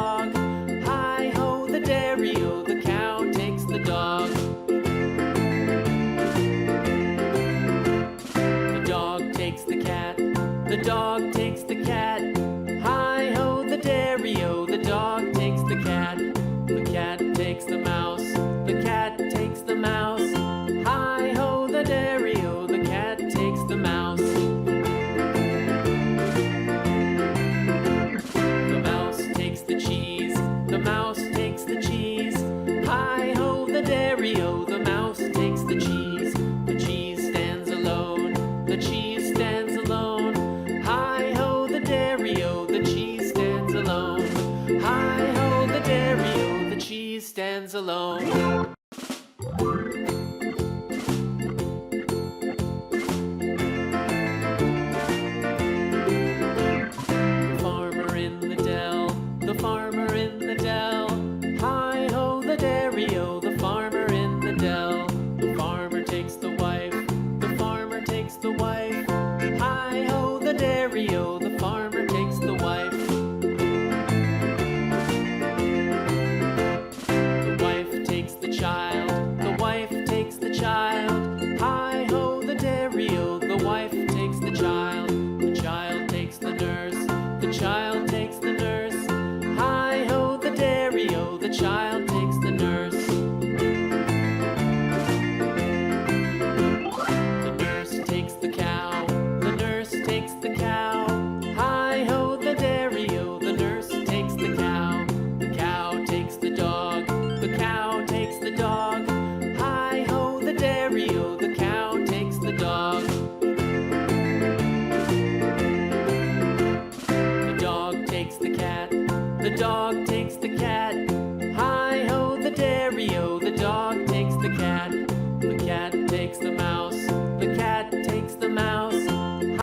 dog. Hi-ho, the dairy-o, the cow takes the dog. The dog takes the cat, the dog takes the cat. Hi-ho, the dairy-o, the dog takes the cat. The cat takes the mouse, the cat takes the mouse. Hi-ho, the dairy-o, the cat takes the mouse. The mouse takes the cheese, the mouse takes the cheese. Hi-ho, the dairy-o, the mouse takes the cheese. The cheese stands alone, the cheese stands alone. Hi-ho, the dairy-o, the cheese stands alone. Hi-ho, the dairy-o, the cheese stands alone. The farmer in the dell, the farmer in the dell. Hi-ho, the dairy-o, the farmer in the dell. The farmer takes the wife, the farmer takes the wife. Hi-ho, the dairy-o, the farmer takes the wife. The wife takes the child, the wife takes the child. Hi-ho, the dairy-o, the wife takes the child. The child takes the nurse, the child takes the nurse. Hi-ho, the dairy-o, the child takes the nurse. The nurse takes the cow, the nurse takes the cow. Hi-ho, the dairy-o, the nurse takes the cow. The cow takes the dog, the cow takes the dog. Hi-ho, the dairy-o, the cow takes the dog. The dog takes the cat, the dog takes the cat.